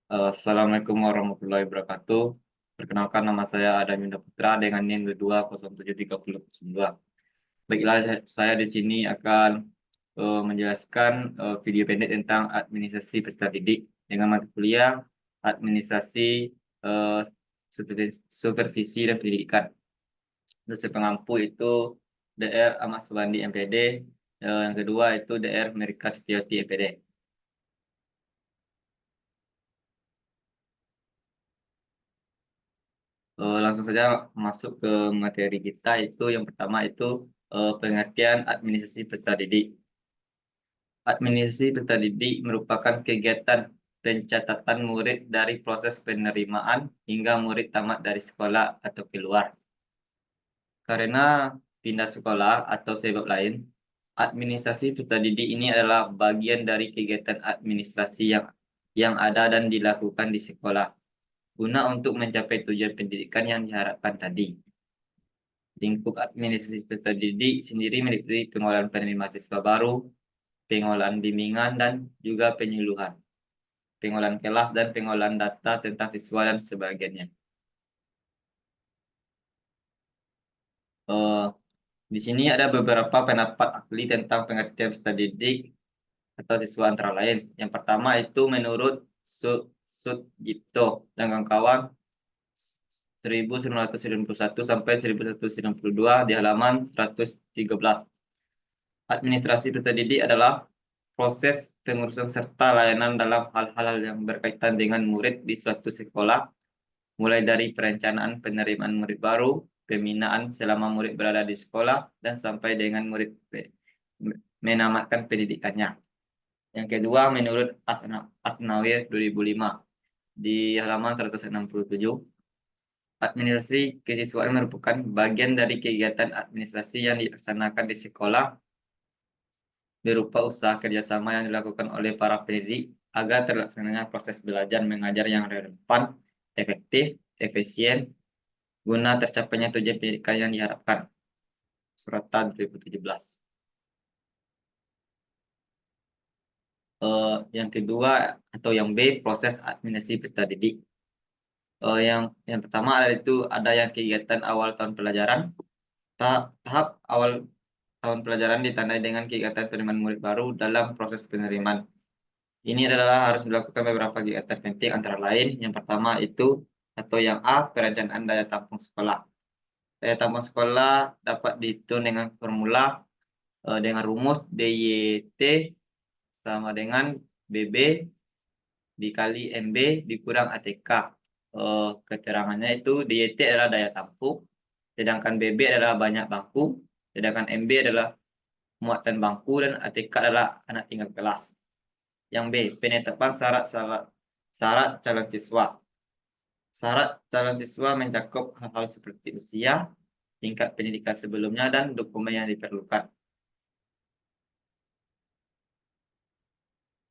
Assalamualaikum warahmatullahi wabarakatuh. Perkenalkan, nama saya Adam Yunda Putra dengan NIM 22073002. Baiklah, saya di sini akan menjelaskan video pendek tentang administrasi peserta didik dengan mata kuliah administrasi eh, supervisi dan pendidikan. Dosen pengampu itu DR Ahmad Subandi MPD, yang kedua itu DR Merika Setiati MPD. Langsung saja masuk ke materi kita. Itu yang pertama itu pengertian administrasi peserta didik. Administrasi peserta didik merupakan kegiatan pencatatan murid dari proses penerimaan hingga murid tamat dari sekolah atau keluar. Karena pindah sekolah atau sebab lain, administrasi peserta didik ini adalah bagian dari kegiatan administrasi yang ada dan dilakukan di sekolah guna untuk mencapai tujuan pendidikan yang diharapkan tadi. Lingkup administrasi peserta didik sendiri meliputi pengolahan penerimaan siswa baru, pengolahan bimbingan, dan juga penyuluhan, pengolahan kelas, dan pengolahan data tentang siswa dan sebagainya. Eh, di sini ada beberapa pendapat ahli tentang pengertian peserta didik atau siswa antara lain. Yang pertama itu menurut Sudjipto dan kawan-kawan 1991 sampai 1192 di halaman 113. Administrasi peserta didik adalah proses pengurusan serta layanan dalam hal-hal yang berkaitan dengan murid di suatu sekolah, mulai dari perencanaan penerimaan murid baru, pembinaan selama murid berada di sekolah, dan sampai dengan murid menamatkan pendidikannya. Yang kedua, menurut Asnawir 2005 di halaman 167, administrasi kesiswaan merupakan bagian dari kegiatan administrasi yang dilaksanakan di sekolah berupa usaha kerjasama yang dilakukan oleh para pendidik agar terlaksananya proses belajar mengajar yang relevan, efektif, efisien, guna tercapainya tujuan pendidikan yang diharapkan. Suratan 2017. Yang kedua atau yang B, proses administrasi peserta didik. Yang pertama ada yang kegiatan awal tahun pelajaran. Tahap awal tahun pelajaran ditandai dengan kegiatan penerimaan murid baru dalam proses penerimaan. Ini adalah harus dilakukan beberapa kegiatan penting antara lain. Yang pertama itu atau yang A, perencanaan daya tampung sekolah. Daya tampung sekolah dapat dihitung dengan formula dengan rumus DYT sama dengan BB dikali MB dikurang ATK. Keterangannya itu DYT adalah daya tampung, sedangkan BB adalah banyak bangku, sedangkan MB adalah muatan bangku, dan ATK adalah anak tinggal kelas. Yang B, penetapan syarat calon siswa. Syarat calon siswa mencakup hal-hal seperti usia, tingkat pendidikan sebelumnya, dan dokumen yang diperlukan.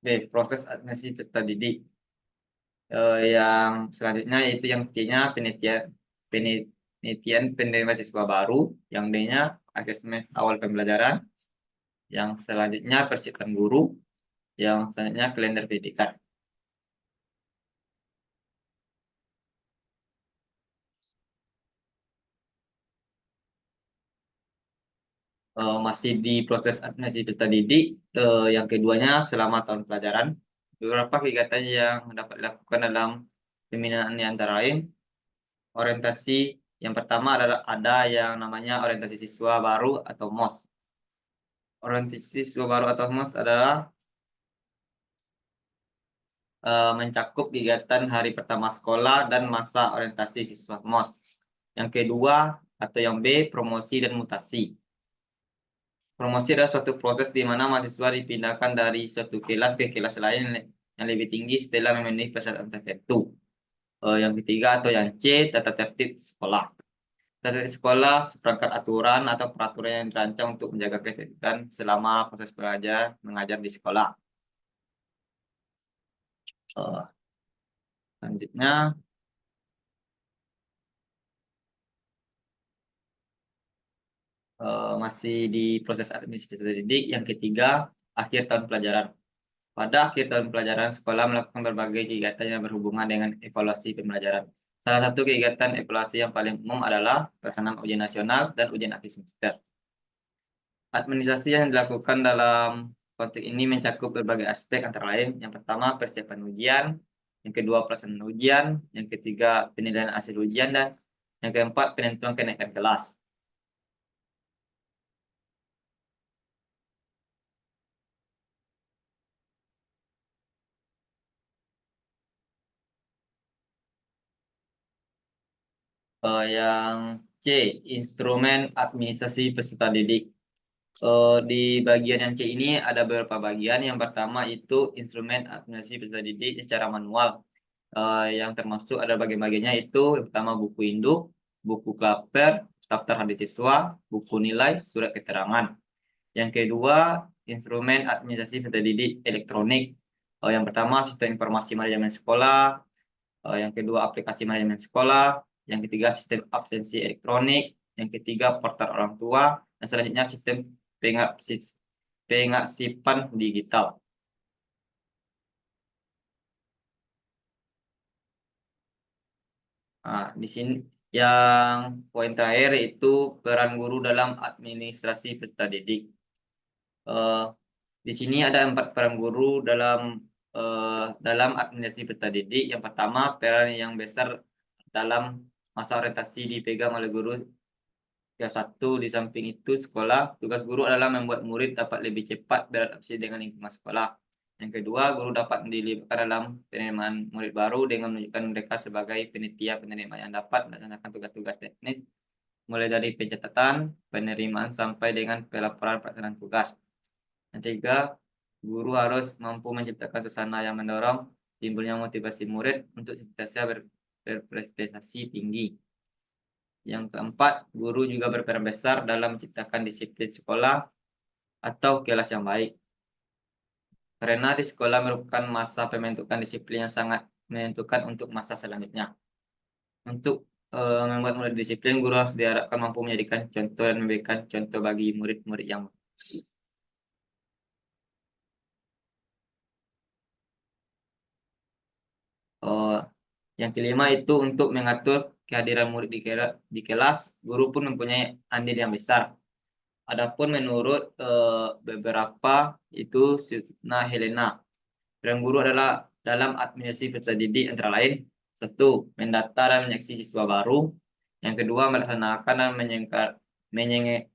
B, proses administrasi peserta didik. Yang selanjutnya yaitu yang C-nya penelitian penerima siswa baru, yang D-nya asesmen awal pembelajaran, yang selanjutnya persiapan guru, yang selanjutnya kalender pendidikan. Masih di proses administrasi peserta didik. Yang keduanya selama tahun pelajaran, beberapa kegiatan yang dapat dilakukan dalam pembinaan ini antara lain orientasi. Yang pertama adalah ada yang namanya orientasi siswa baru atau MOS. Orientasi siswa baru atau MOS adalah mencakup kegiatan hari pertama sekolah dan masa orientasi siswa MOS. Yang kedua atau yang B, promosi dan mutasi. Promosi adalah suatu proses di mana mahasiswa dipindahkan dari suatu kelas ke kelas lain yang lebih tinggi setelah memenuhi persyaratan tertentu. Yang ketiga atau yang C, tata tertib sekolah. Tata tertib sekolah seperangkat aturan atau peraturan yang dirancang untuk menjaga ketertiban selama proses belajar mengajar di sekolah. Eh, Selanjutnya masih di proses administrasi didik. Yang ketiga, akhir tahun pelajaran. Pada akhir tahun pelajaran, sekolah melakukan berbagai kegiatan yang berhubungan dengan evaluasi pembelajaran. Salah satu kegiatan evaluasi yang paling umum adalah pelaksanaan ujian nasional dan ujian akhir semester. Administrasi yang dilakukan dalam konteks ini mencakup berbagai aspek antara lain. Yang pertama, persiapan ujian, yang kedua, pelaksanaan ujian, yang ketiga, penilaian hasil ujian, dan yang keempat, penentuan kenaikan kelas. Yang C, instrumen administrasi peserta didik. Di bagian yang C ini ada beberapa bagian. Yang pertama itu instrumen administrasi peserta didik secara manual. Yang termasuk ada bagian-bagiannya itu yang pertama buku induk, buku klaper, daftar hadir siswa, buku nilai, surat keterangan. Yang kedua, instrumen administrasi peserta didik elektronik. Yang pertama sistem informasi manajemen sekolah, yang kedua aplikasi manajemen sekolah, yang ketiga sistem absensi elektronik, yang ketiga portal orang tua, dan selanjutnya sistem pengasipan digital. Nah, di sini yang poin terakhir itu peran guru dalam administrasi peserta didik. Eh, di sini ada 4 peran guru dalam administrasi peserta didik. Yang pertama, peran yang besar dalam masa orientasi dipegang oleh guru. Yang satu, di samping itu sekolah, tugas guru adalah membuat murid dapat lebih cepat beradaptasi dengan lingkungan sekolah. Yang kedua, guru dapat dilibatkan dalam penerimaan murid baru dengan menunjukkan mereka sebagai penitia penerima yang dapat melaksanakan tugas-tugas teknis, mulai dari pencatatan, penerimaan, sampai dengan pelaporan pelaksanaan tugas. Yang tiga, guru harus mampu menciptakan suasana yang mendorong timbulnya motivasi murid untuk senantiasa berprestasi tinggi. Yang keempat, guru juga berperan besar dalam menciptakan disiplin sekolah atau kelas yang baik. Karena di sekolah merupakan masa pembentukan disiplin yang sangat menentukan untuk masa selanjutnya. Untuk membuat murid disiplin, guru harus diharapkan mampu menjadikan contoh dan memberikan contoh bagi murid-murid yang eh, yang kelima itu untuk mengatur kehadiran murid di kelas, guru pun mempunyai andil yang besar. Adapun menurut beberapa itu Sutna Helena, peran guru adalah dalam administrasi peserta didik antara lain: satu, mendata dan menyeleksi siswa baru. Yang kedua, melaksanakan dan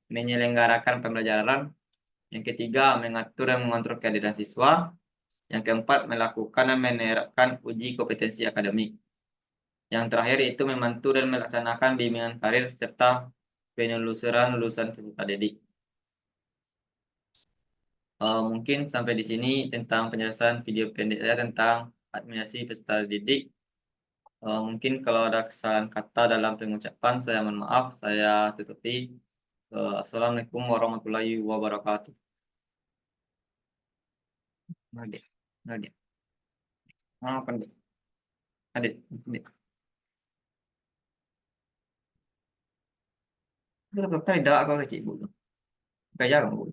menyelenggarakan pembelajaran. Yang ketiga, mengatur dan mengontrol kehadiran siswa. Yang keempat, melakukan dan menerapkan uji kompetensi akademik. Yang terakhir itu membantu dan melaksanakan bimbingan karir serta penelusuran lulusan peserta didik. Mungkin sampai di sini tentang penjelasan video pendek saya tentang administrasi peserta didik. Mungkin kalau ada kesalahan kata dalam pengucapan, saya mohon maaf. Saya tutupi. Assalamualaikum warahmatullahi wabarakatuh. Adik, adik, maafkan adik, adik, adik. Tidak, aku kecil bu. Kayak jarang bu.